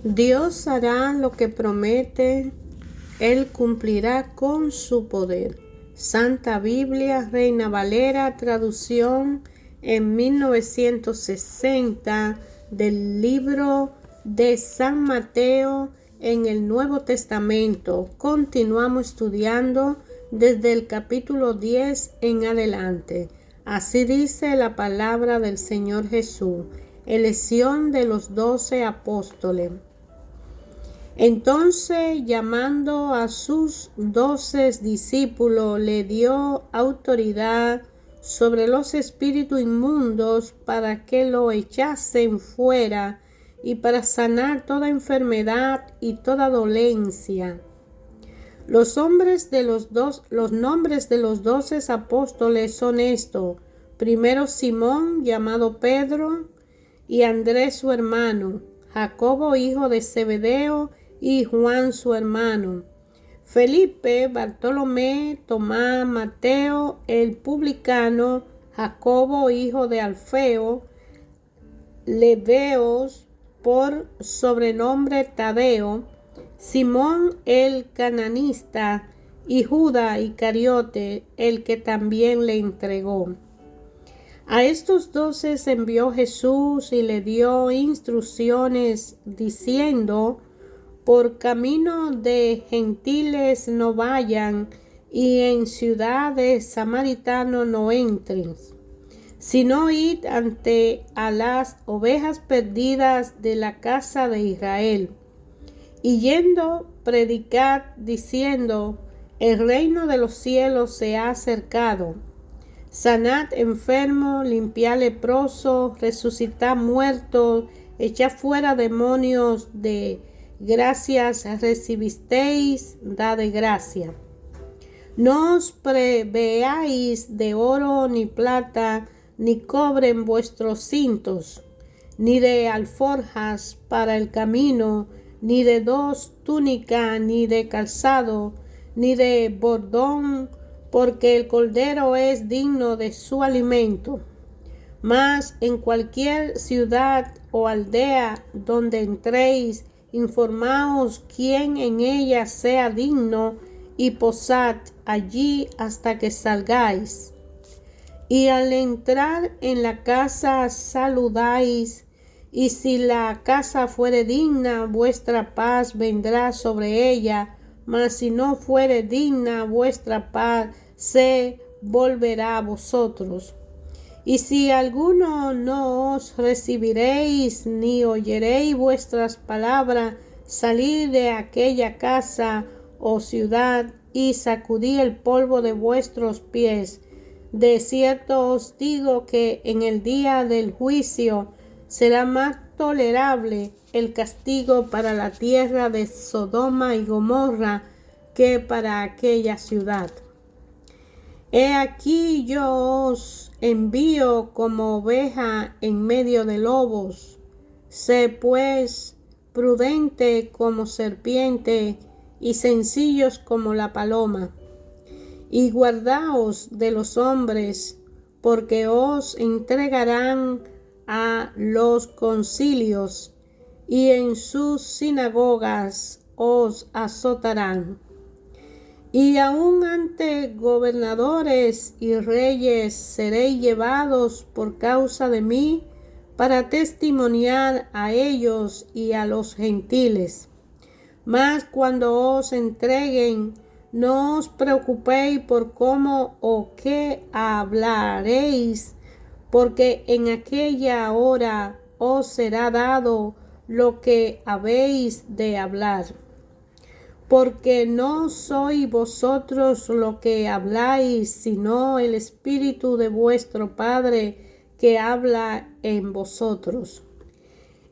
Dios hará lo que promete, Él cumplirá con su poder. Santa Biblia, Reina Valera, traducción en 1960 del libro de San Mateo en el Nuevo Testamento. Continuamos estudiando desde el capítulo 10 en adelante. Así dice la palabra del Señor Jesús. Elección de los 12 apóstoles. Entonces, llamando a sus 12 discípulos, le dio autoridad sobre los espíritus inmundos para que lo echasen fuera y para sanar toda enfermedad y toda dolencia. Los nombres de los 12 apóstoles son estos: primero Simón, llamado Pedro, y Andrés su hermano, Jacobo hijo de Zebedeo y Juan su hermano, Felipe, Bartolomé, Tomás, Mateo el publicano, Jacobo hijo de Alfeo, Leveos por sobrenombre Tadeo, Simón el cananista y Judas Iscariote, el que también le entregó. A estos 12 envió Jesús y le dio instrucciones diciendo: por camino de gentiles no vayan y en ciudades samaritanos no entren, sino id ante a las ovejas perdidas de la casa de Israel. Y yendo, predicad diciendo: el reino de los cielos se ha acercado. Sanad enfermo, limpiad leproso, resucitad muertos, echad fuera demonios, de gracias recibisteis, dad de gracia. No os preveáis de oro ni plata, ni cobre en vuestros cintos, ni de alforjas para el camino, ni de 2 túnicas, ni de calzado, ni de bordón, porque el cordero es digno de su alimento. Mas en cualquier ciudad o aldea donde entréis, informaos quién en ella sea digno y posad allí hasta que salgáis. Y al entrar en la casa saludáis, y si la casa fuere digna, vuestra paz vendrá sobre ella, mas si no fuere digna, vuestra paz se volverá a vosotros. Y si alguno no os recibiréis, ni oyeréis vuestras palabras, salid de aquella casa o ciudad y sacudid el polvo de vuestros pies. De cierto os digo que en el día del juicio será más tolerable el castigo para la tierra de Sodoma y Gomorra que para aquella ciudad. He aquí yo os envío como oveja en medio de lobos. Sé pues prudente como serpiente y sencillos como la paloma. Y guardaos de los hombres, porque os entregarán a los concilios, y en sus sinagogas os azotarán. Y aun ante gobernadores y reyes seréis llevados por causa de mí, para testimoniar a ellos y a los gentiles. Mas cuando os entreguen, no os preocupéis por cómo o qué hablaréis, porque en aquella hora os será dado lo que habéis de hablar. Porque no sois vosotros lo que habláis, sino el Espíritu de vuestro Padre que habla en vosotros.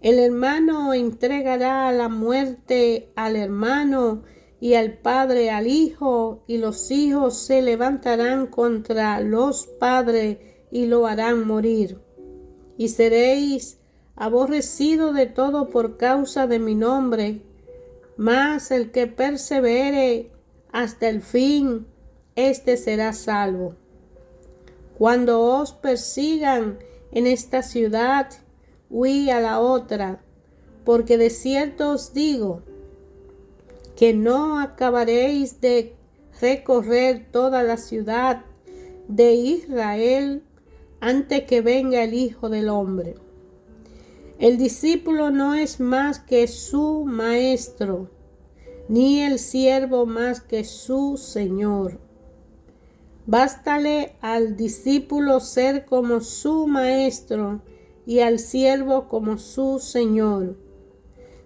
El hermano entregará a la muerte al hermano, y al padre al hijo, y los hijos se levantarán contra los padres y lo harán morir. Y seréis aborrecidos de todo por causa de mi nombre, mas el que persevere hasta el fin, éste será salvo. Cuando os persigan en esta ciudad, huid a la otra, porque de cierto os digo que no acabaréis de recorrer toda la ciudad de Israel antes que venga el Hijo del Hombre. El discípulo no es más que su maestro, ni el siervo más que su señor. Bástale al discípulo ser como su maestro y al siervo como su señor.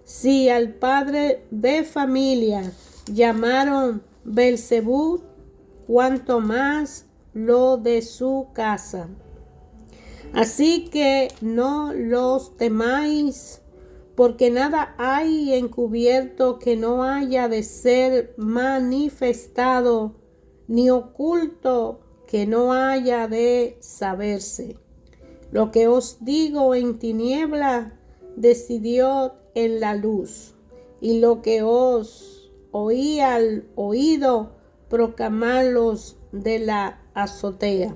Si al padre de familia llamaron Belzebú, cuanto más lo de su casa. Así que no los temáis, porque nada hay encubierto que no haya de ser manifestado, ni oculto que no haya de saberse. Lo que os digo en tiniebla, decidió en la luz, y lo que os oí al oído, proclamadlos de la azotea.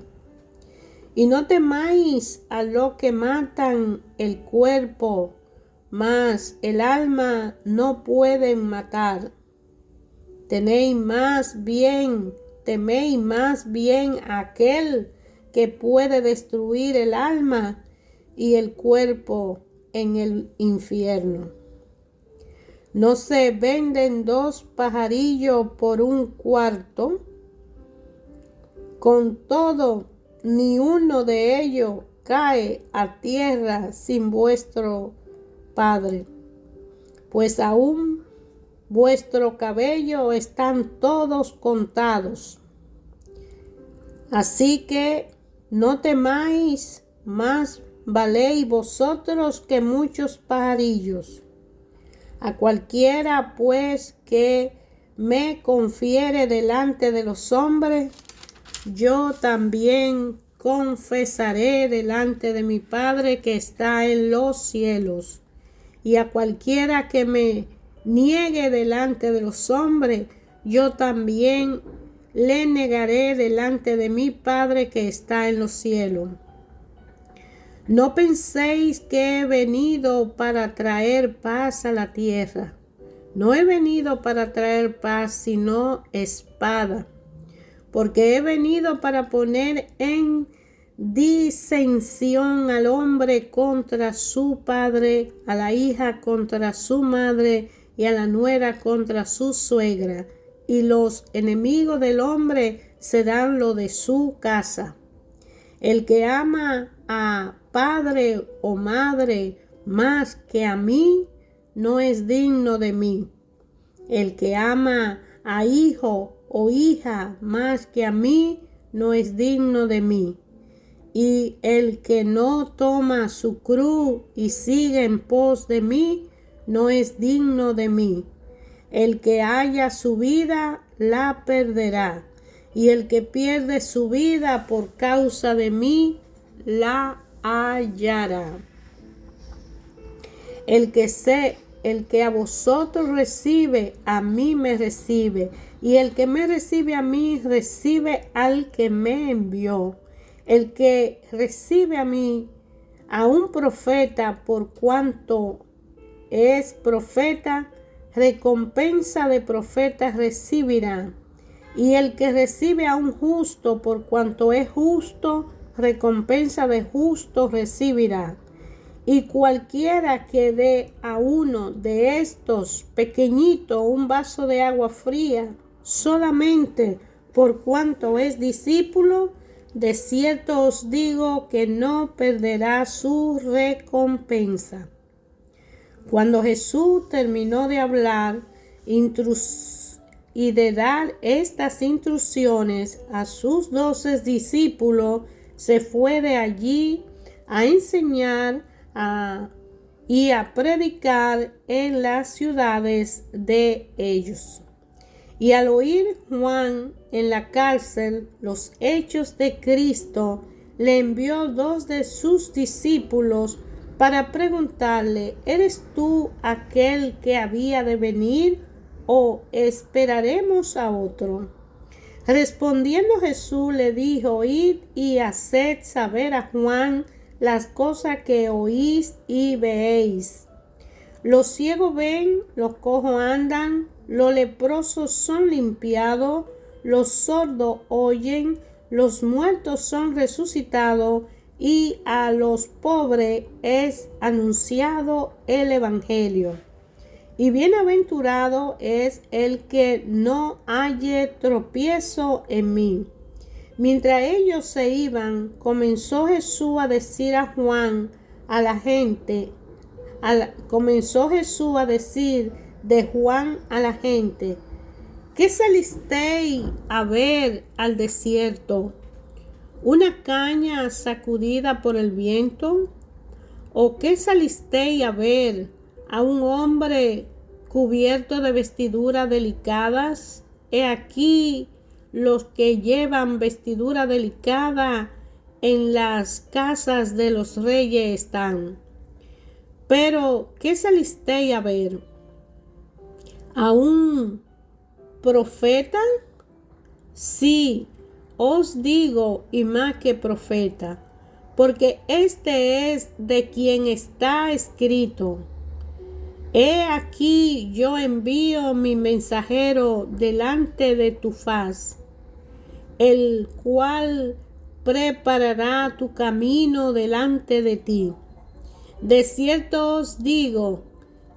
Y no temáis a lo que matan el cuerpo, mas el alma no pueden matar. Teméis más bien a aquel que puede destruir el alma y el cuerpo en el infierno. ¿No se venden 2 pajarillos por 1 cuarto? Con todo, ni uno de ellos cae a tierra sin vuestro Padre, pues aún vuestro cabello están todos contados. Así que no temáis, más valéis vosotros que muchos pajarillos. A cualquiera pues que me confiere delante de los hombres, yo también confesaré delante de mi Padre que está en los cielos. Y a cualquiera que me niegue delante de los hombres, yo también le negaré delante de mi Padre que está en los cielos. No penséis que he venido para traer paz a la tierra. No he venido para traer paz, sino espada. Porque he venido para poner en disensión al hombre contra su padre, a la hija contra su madre y a la nuera contra su suegra. Y los enemigos del hombre serán los de su casa. El que ama a padre o madre más que a mí, no es digno de mí. El que ama a hijo o hija más que a mí, no es digno de mí. Y el que no toma su cruz y sigue en pos de mí, no es digno de mí. El que halla su vida, la perderá. Y el que pierde su vida por causa de mí, la hallará. El que a vosotros recibe, a mí me recibe. Y el que me recibe a mí, recibe al que me envió. El que recibe a mí, a un profeta, por cuanto es profeta, recompensa de profeta recibirá. Y el que recibe a un justo, por cuanto es justo, recompensa de justo recibirá. Y cualquiera que dé a uno de estos pequeñitos un vaso de agua fría, solamente por cuanto es discípulo, de cierto os digo que no perderá su recompensa. Cuando Jesús terminó de hablar y de dar estas instrucciones a sus 12 discípulos, se fue de allí a enseñar y a predicar en las ciudades de ellos. Y al oír Juan en la cárcel los hechos de Cristo, le envió 2 de sus discípulos para preguntarle: ¿eres tú aquel que había de venir o esperaremos a otro? Respondiendo Jesús le dijo: id y haced saber a Juan las cosas que oís y veéis. Los ciegos ven, los cojos andan, los leprosos son limpiados, los sordos oyen, los muertos son resucitados, y a los pobres es anunciado el evangelio. Y bienaventurado es el que no halle tropiezo en mí. Mientras ellos se iban, comenzó Jesús a decir a Juan, a la gente, comenzó Jesús a decir de Juan a la gente: ¿qué salisteis a ver al desierto? ¿Una caña sacudida por el viento? ¿O qué salisteis a ver a un hombre cubierto de vestiduras delicadas? He aquí los que llevan vestidura delicada en las casas de los reyes están. Pero ¿qué salisteis a ver? ¿A un profeta? Sí, os digo, y más que profeta, porque este es de quien está escrito: he aquí yo envío mi mensajero delante de tu faz, el cual preparará tu camino delante de ti. De cierto os digo,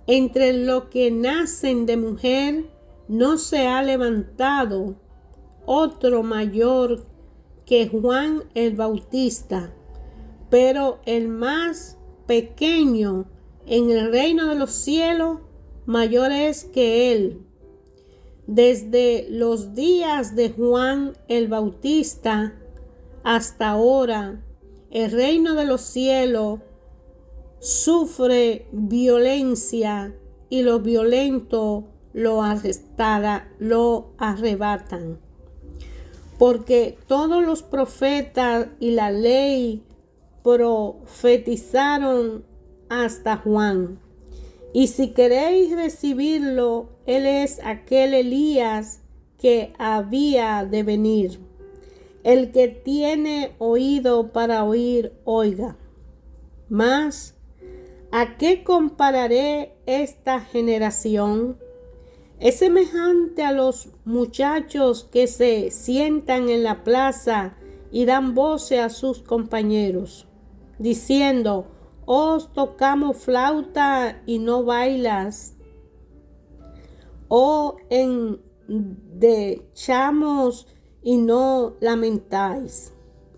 entre los que nacen de mujer no se ha levantado otro mayor que Juan el Bautista, pero el más pequeño en el reino de los cielos mayor es que él. Desde los días de Juan el Bautista hasta ahora, el reino de los cielos sufre violencia y los violentos lo arrebatan. Porque todos los profetas y la ley profetizaron hasta Juan. Y si queréis recibirlo, él es aquel Elías que había de venir. El que tiene oído para oír, oiga. Mas, ¿a qué compararé esta generación? Es semejante a los muchachos que se sientan en la plaza y dan voces a sus compañeros, diciendo: os tocamos flauta y no bailas, o endechamos y no lamentáis.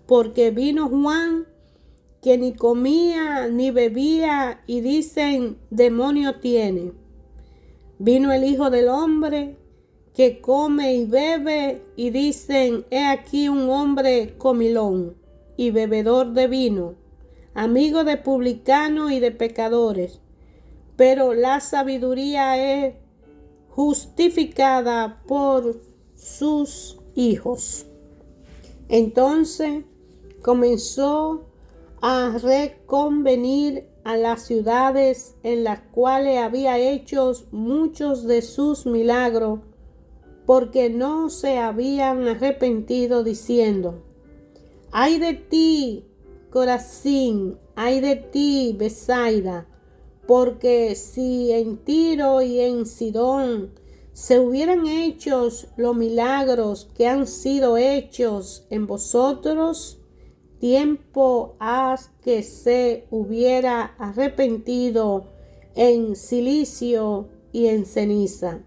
Porque vino Juan, que ni comía ni bebía, y dicen: demonio tiene. Vino el Hijo del Hombre, que come y bebe, y dicen: he aquí un hombre comilón y bebedor de vino, amigo de publicanos y de pecadores. Pero la sabiduría es justificada por sus hijos. Entonces comenzó a reconvenir a las ciudades en las cuales había hecho muchos de sus milagros, porque no se habían arrepentido, diciendo: ay de ti, Corazín, ay de ti, Betsaida, porque si en Tiro y en Sidón se hubieran hecho los milagros que han sido hechos en vosotros, tiempo has que se hubiera arrepentido en silicio y en ceniza.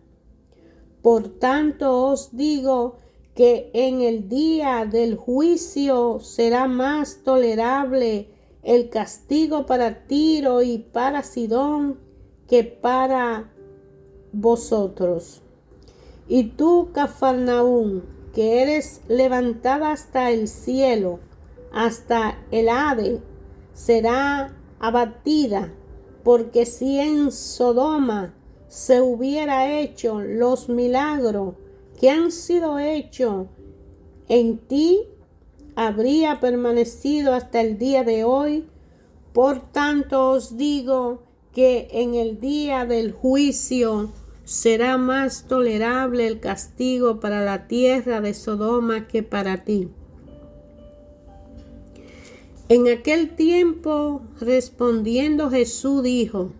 Por tanto os digo que en el día del juicio será más tolerable el castigo para Tiro y para Sidón que para vosotros. Y tú, Cafarnaúm, que eres levantada hasta el cielo, hasta el Hades, será abatida, porque si en Sodoma se hubiera hecho los milagros que han sido hechos en ti, habría permanecido hasta el día de hoy. Por tanto os digo que en el día del juicio será más tolerable el castigo para la tierra de Sodoma que para ti. En aquel tiempo, respondiendo Jesús, dijo: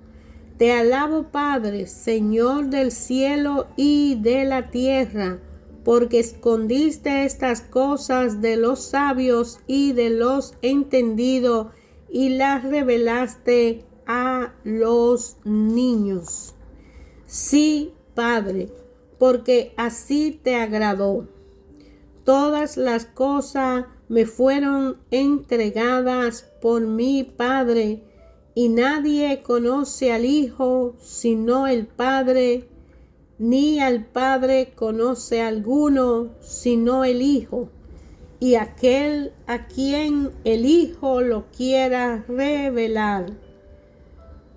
Te alabo, Padre, Señor del cielo y de la tierra, porque escondiste estas cosas de los sabios y de los entendidos y las revelaste a los niños. Sí, Padre, porque así te agradó. Todas las cosas me fueron entregadas por mi Padre, y nadie conoce al Hijo sino el Padre, ni al Padre conoce alguno sino el Hijo, y aquel a quien el Hijo lo quiera revelar.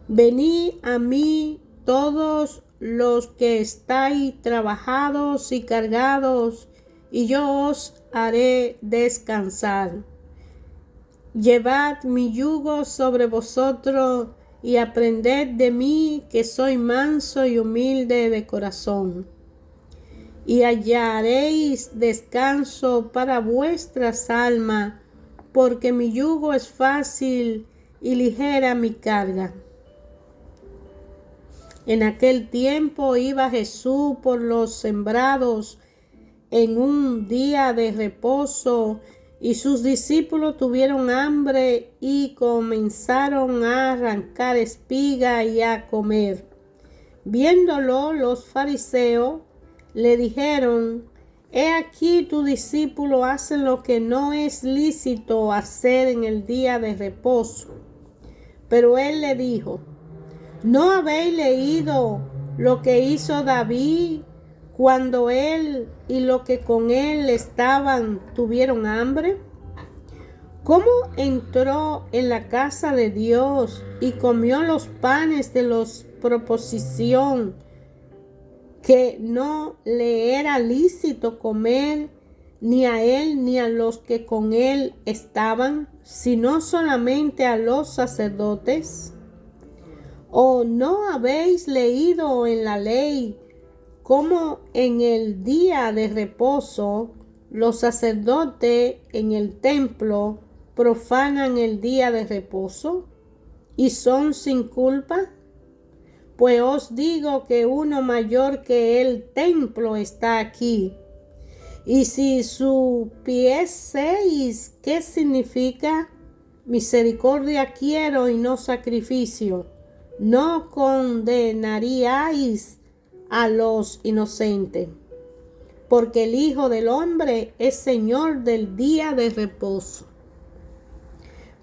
Venid a mí todos los que estáis trabajados y cargados, y yo os haré descansar. Llevad mi yugo sobre vosotros y aprended de mí, que soy manso y humilde de corazón, y hallaréis descanso para vuestras almas, porque mi yugo es fácil y ligera mi carga. En aquel tiempo iba Jesús por los sembrados en un día de reposo, y sus discípulos tuvieron hambre y comenzaron a arrancar espigas y a comer. Viéndolo, los fariseos le dijeron: He aquí tus discípulos hacen lo que no es lícito hacer en el día de reposo. Pero él le dijo: ¿No habéis leído lo que hizo David cuando él y los que con él estaban tuvieron hambre? ¿Cómo entró en la casa de Dios y comió los panes de los proposición que no le era lícito comer ni a él ni a los que con él estaban, sino solamente a los sacerdotes? ¿O no habéis leído en la ley cómo en el día de reposo los sacerdotes en el templo profanan el día de reposo y son sin culpa? Pues os digo que uno mayor que el templo está aquí. Y si supieseis qué significa misericordia quiero y no sacrificio, no condenaríais a los inocentes, porque el Hijo del Hombre es Señor del día de reposo.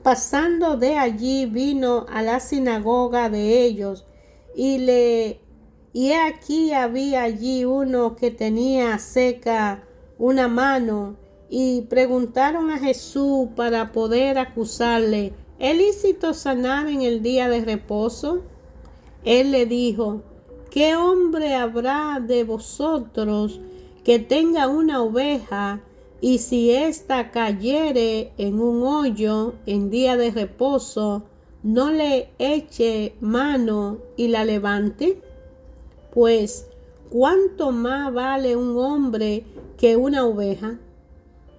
Pasando de allí vino a la sinagoga de ellos, y he aquí había allí uno que tenía seca una mano, y preguntaron a Jesús para poder acusarle: ¿Es lícito sanar en el día de reposo? Él le dijo: ¿Qué hombre habrá de vosotros que tenga una oveja, y si ésta cayere en un hoyo en día de reposo, no le eche mano y la levante? Pues, ¿cuánto más vale un hombre que una oveja?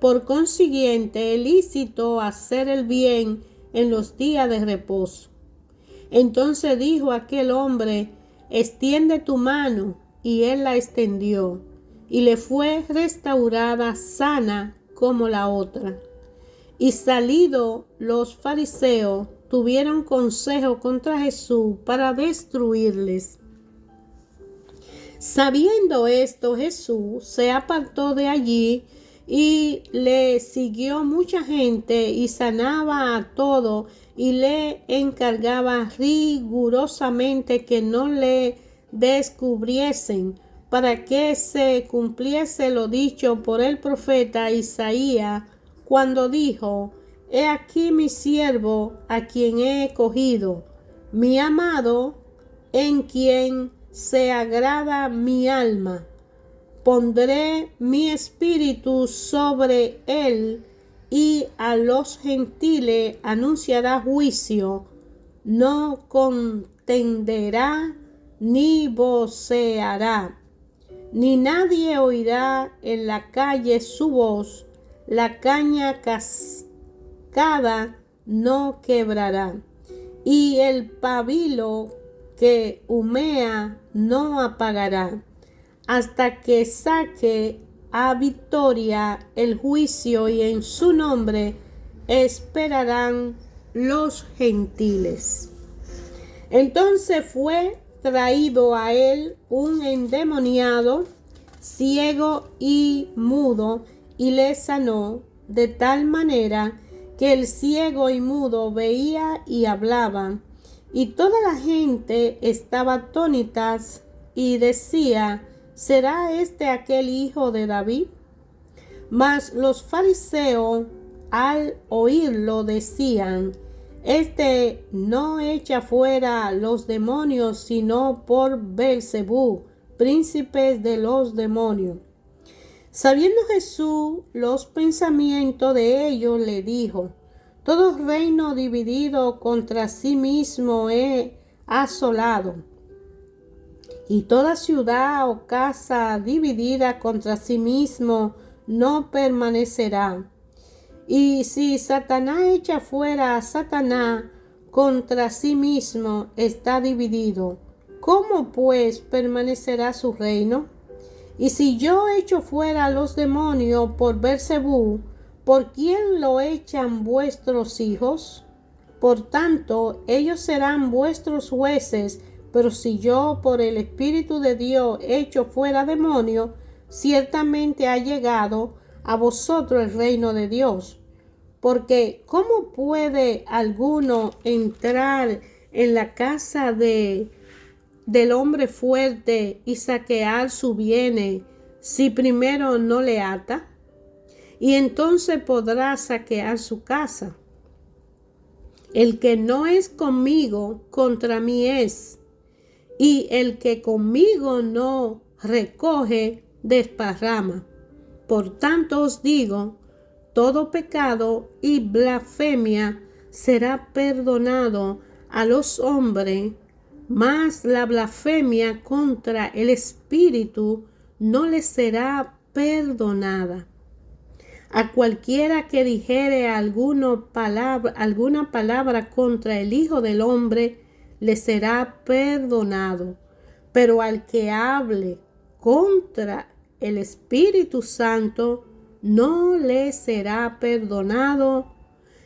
Por consiguiente, es lícito hacer el bien en los días de reposo. Entonces dijo aquel hombre: extiende tu mano. Y él la extendió, y le fue restaurada sana como la otra. Y salido los fariseos, tuvieron consejo contra Jesús para destruirles. Sabiendo esto, Jesús se apartó de allí, y le siguió mucha gente, y sanaba a todo, y le encargaba rigurosamente que no le descubriesen, para que se cumpliese lo dicho por el profeta Isaías, cuando dijo: He aquí mi siervo, a quien he escogido, mi amado, en quien se agrada mi alma. Pondré mi espíritu sobre él, y a los gentiles anunciará juicio. No contenderá ni voceará, ni nadie oirá en la calle su voz. La caña cascada no quebrará, y el pabilo que humea no apagará, hasta que saque a victoria el juicio, y en su nombre esperarán los gentiles. Entonces fue traído a él un endemoniado, ciego y mudo, y le sanó, de tal manera que el ciego y mudo veía y hablaba, y toda la gente estaba atónita y decía: ¿será este aquel hijo de David? Mas los fariseos, al oírlo, decían: este no echa fuera los demonios, sino por Beelzebú, príncipe de los demonios. Sabiendo Jesús los pensamientos de ellos, le dijo: todo reino dividido contra sí mismo es asolado, y toda ciudad o casa dividida contra sí mismo no permanecerá. Y si Satanás echa fuera a Satanás, contra sí mismo está dividido. ¿Cómo pues permanecerá su reino? Y si yo echo fuera a los demonios por Beelzebú, ¿por quién lo echan vuestros hijos? Por tanto, ellos serán vuestros jueces. Pero si yo por el Espíritu de Dios echo fuera demonios, ciertamente ha llegado a vosotros el reino de Dios. Porque ¿cómo puede alguno entrar en la casa del hombre fuerte y saquear su bienes si primero no le ata? Y entonces podrá saquear su casa. El que no es conmigo, contra mí es, y el que conmigo no recoge, desparrama. Por tanto os digo, todo pecado y blasfemia será perdonado a los hombres, mas la blasfemia contra el Espíritu no le será perdonada. A cualquiera que dijere alguna palabra contra el Hijo del Hombre, le será perdonado. Pero al que hable contra el Espíritu Santo, no le será perdonado,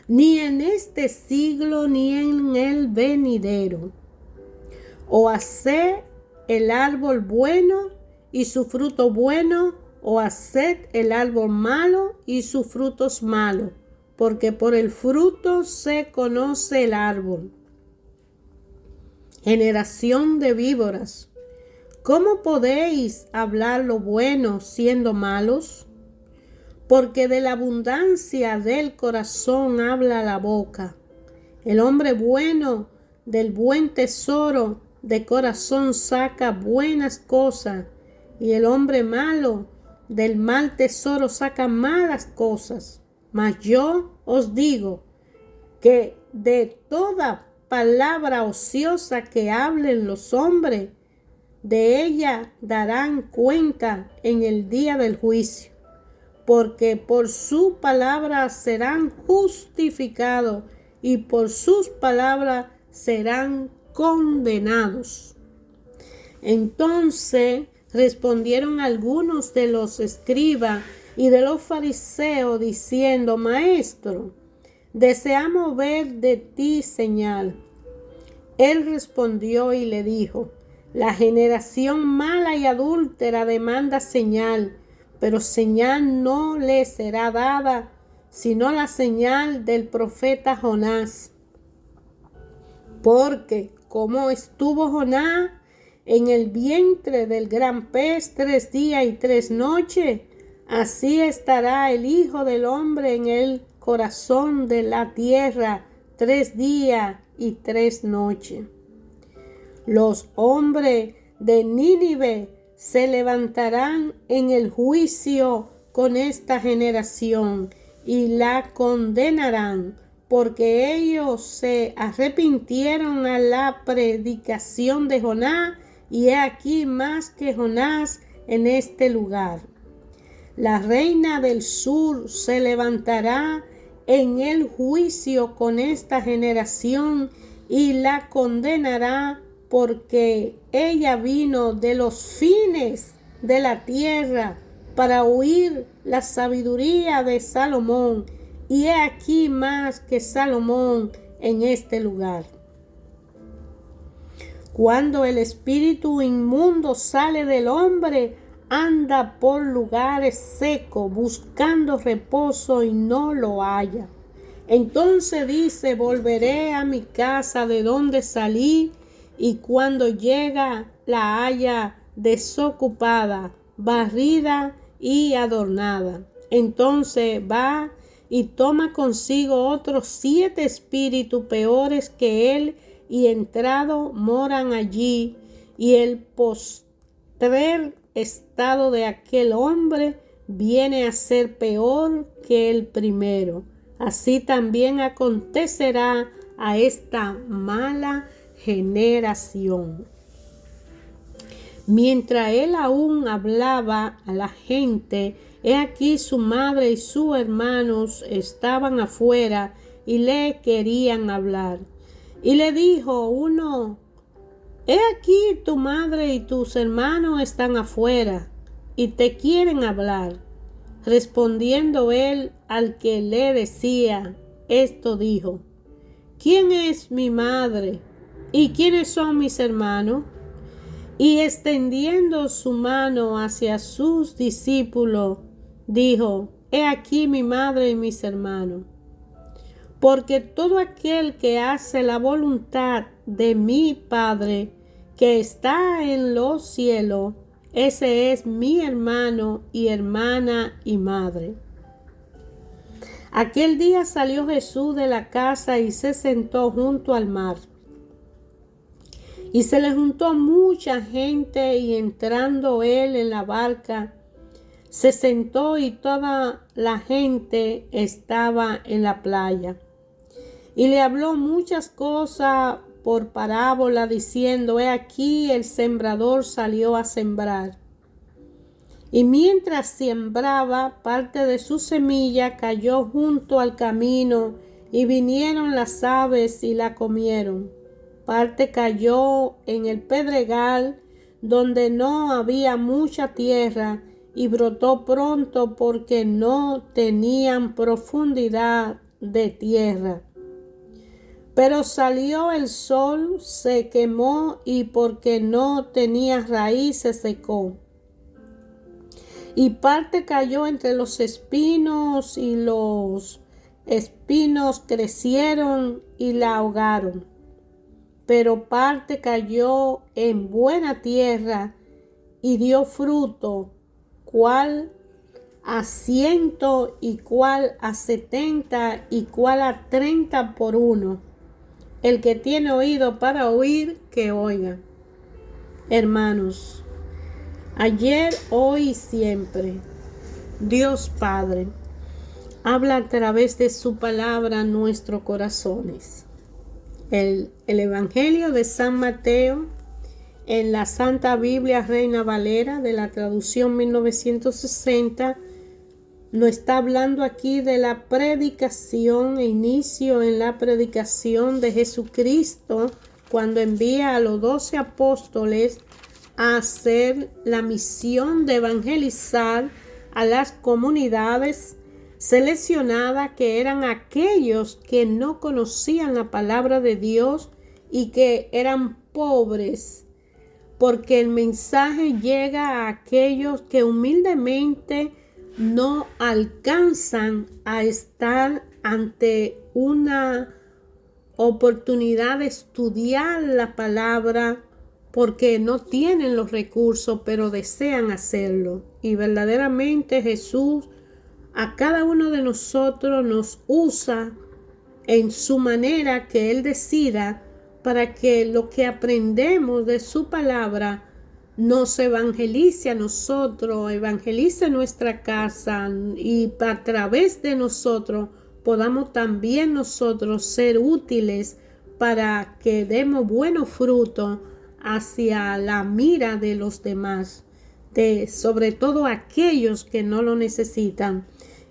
ni en este siglo ni en el venidero. O haced el árbol bueno y su fruto bueno, o haced el árbol malo y sus frutos malos, porque por el fruto se conoce el árbol. Generación de víboras, ¿cómo podéis hablar lo bueno siendo malos? Porque de la abundancia del corazón habla la boca. El hombre bueno del buen tesoro de corazón saca buenas cosas, y el hombre malo del mal tesoro saca malas cosas. Mas yo os digo que de toda palabra ociosa que hablen los hombres, de ella darán cuenta en el día del juicio. Porque por su palabra serán justificados, y por sus palabras serán condenados. Entonces respondieron algunos de los escribas y de los fariseos, diciendo: Maestro, deseamos ver de ti señal. Él respondió y le dijo: la generación mala y adúltera demanda señal, pero señal no le será dada, sino la señal del profeta Jonás. Porque como estuvo Jonás en el vientre del gran pez 3 días y 3 noches, así estará el Hijo del Hombre en el corazón de la tierra 3 días y 3 noches. Los hombres de Nínive se levantarán en el juicio con esta generación y la condenarán, porque ellos se arrepintieron a la predicación de Jonás, y he aquí más que Jonás en este lugar. La reina del sur se levantará en el juicio con esta generación y la condenará, porque ella vino de los fines de la tierra para oír la sabiduría de Salomón, y he aquí más que Salomón en este lugar. Cuando el espíritu inmundo sale del hombre, anda por lugares secos buscando reposo y no lo halla. Entonces dice: volveré a mi casa de donde salí, y cuando llega la halla desocupada, barrida y adornada. Entonces va y toma consigo otros 7 espíritus peores que él, y entrado moran allí, y el postrer estado de aquel hombre viene a ser peor que el primero. Así también acontecerá a esta mala generación. Mientras él aún hablaba a la gente, he aquí su madre y sus hermanos estaban afuera y le querían hablar. Y le dijo uno: he aquí tu madre y tus hermanos están afuera y te quieren hablar. Respondiendo él al que le decía esto, dijo: ¿quién es mi madre y quiénes son mis hermanos? Y extendiendo su mano hacia sus discípulos, dijo: he aquí mi madre y mis hermanos. Porque todo aquel que hace la voluntad de mi Padre que está en los cielos, ese es mi hermano y hermana y madre. Aquel día salió Jesús de la casa y se sentó junto al mar. Y se le juntó mucha gente, y entrando él en la barca, se sentó, y toda la gente estaba en la playa. Y le habló muchas cosas por parábola, diciendo: he aquí el sembrador salió a sembrar. Y mientras sembraba, parte de su semilla cayó junto al camino, y vinieron las aves y la comieron. Parte cayó en el pedregal, donde no había mucha tierra, y brotó pronto porque no tenían profundidad de tierra. Pero salió el sol, se quemó, y porque no tenía raíz se secó. Y parte cayó entre los espinos, y los espinos crecieron y la ahogaron. Pero parte cayó en buena tierra y dio fruto, cuál a 100, y cuál a 70, y cuál a 30 por uno. El que tiene oído para oír, que oiga. Hermanos, ayer, hoy y siempre, Dios Padre habla a través de su palabra a nuestros corazones. El Evangelio de San Mateo, en la Santa Biblia Reina Valera de la traducción 1960, nos está hablando aquí de la predicación, inicio en la predicación de Jesucristo cuando envía a los 12 apóstoles a hacer la misión de evangelizar a las comunidades seleccionadas, que eran aquellos que no conocían la palabra de Dios y que eran pobres, porque el mensaje llega a aquellos que humildemente no alcanzan a estar ante una oportunidad de estudiar la palabra, porque no tienen los recursos, pero desean hacerlo. Y verdaderamente Jesús a cada uno de nosotros nos usa en su manera que Él decida, para que lo que aprendemos de su palabra nos evangelice a nosotros, evangelice nuestra casa, y a través de nosotros podamos también nosotros ser útiles para que demos buenos frutos hacia la mira de los demás, sobre todo aquellos que no lo necesitan.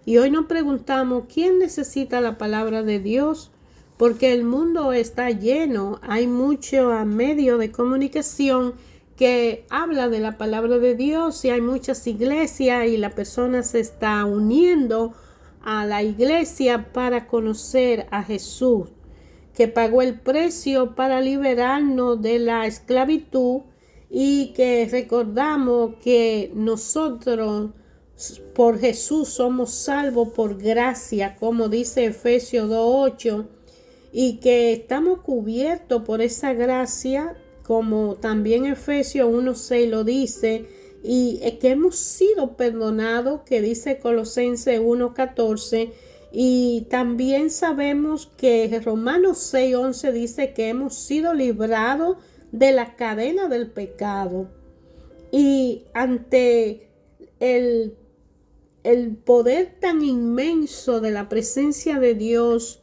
Y hoy nos preguntamos: ¿quién necesita la palabra de Dios? porque el mundo está lleno, hay mucho medio de comunicación que habla de la palabra de Dios y hay muchas iglesias y la persona se está uniendo a la iglesia para conocer a Jesús, que pagó el precio para liberarnos de la esclavitud y que recordamos que nosotros por Jesús somos salvos por gracia, como dice Efesios 2:8, y que estamos cubiertos por esa gracia, como también Efesios 1:6 lo dice, y que hemos sido perdonados, que dice Colosenses 1:14, y también sabemos que Romanos 6:11 dice que hemos sido librados de la cadena del pecado. Y ante el poder tan inmenso de la presencia de Dios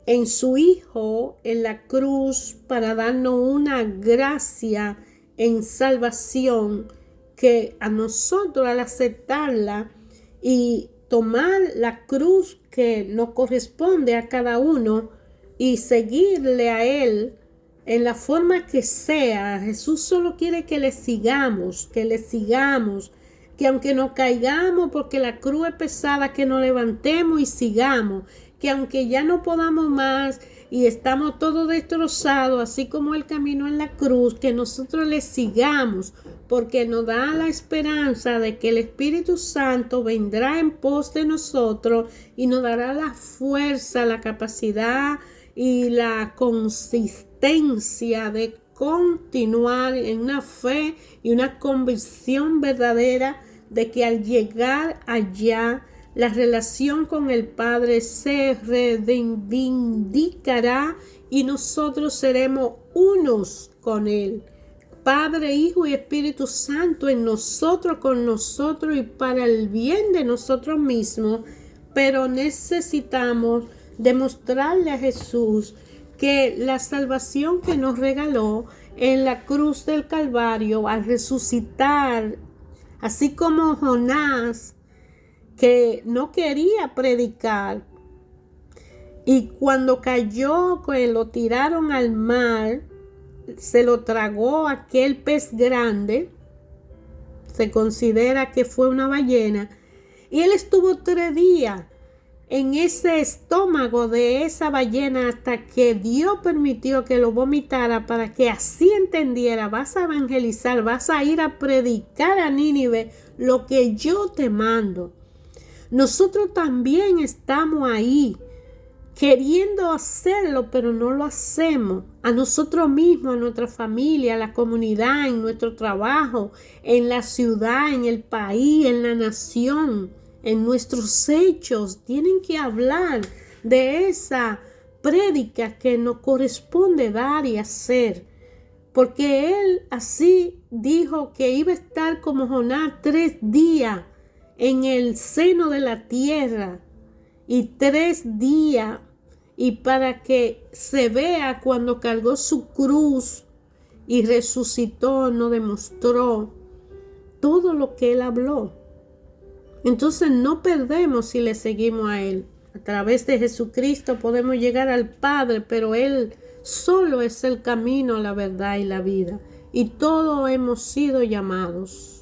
en su Hijo en la cruz para darnos una gracia en salvación, que a nosotros al aceptarla y tomar la cruz que nos corresponde a cada uno y seguirle a Él en la forma que sea, Jesús solo quiere que le sigamos, que aunque nos caigamos porque la cruz es pesada, que nos levantemos y sigamos, que aunque ya no podamos más y estamos todos destrozados, así como Él caminó en la cruz, que nosotros le sigamos, porque nos da la esperanza de que el Espíritu Santo vendrá en pos de nosotros y nos dará la fuerza, la capacidad y la consistencia de continuar en una fe y una convicción verdadera de que al llegar allá la relación con el Padre se reivindicará y nosotros seremos unos con Él. Padre, Hijo y Espíritu Santo en nosotros, con nosotros y para el bien de nosotros mismos. Pero necesitamos demostrarle a Jesús que la salvación que nos regaló en la cruz del Calvario al resucitar, así como Jonás, que no quería predicar, y cuando cayó, que lo tiraron al mar, se lo tragó aquel pez grande, se considera que fue una ballena, y él estuvo 3 días en ese estómago de esa ballena hasta que Dios permitió que lo vomitara, para que así entendiera: vas a evangelizar, vas a ir a predicar a Nínive lo que yo te mando. Nosotros también estamos ahí queriendo hacerlo, pero no lo hacemos. A nosotros mismos, a nuestra familia, a la comunidad, en nuestro trabajo, en la ciudad, en el país, en la nación, en nuestros hechos. Tienen que hablar de esa prédica que nos corresponde dar y hacer. Porque Él así dijo que iba a estar como Jonás 3 días en el seno de la tierra, y 3 días, y para que se vea cuando cargó su cruz y resucitó, nos demostró todo lo que Él habló. Entonces no perdemos si le seguimos a Él. A través de Jesucristo podemos llegar al Padre, pero Él solo es el camino, la verdad y la vida. Y todos hemos sido llamados.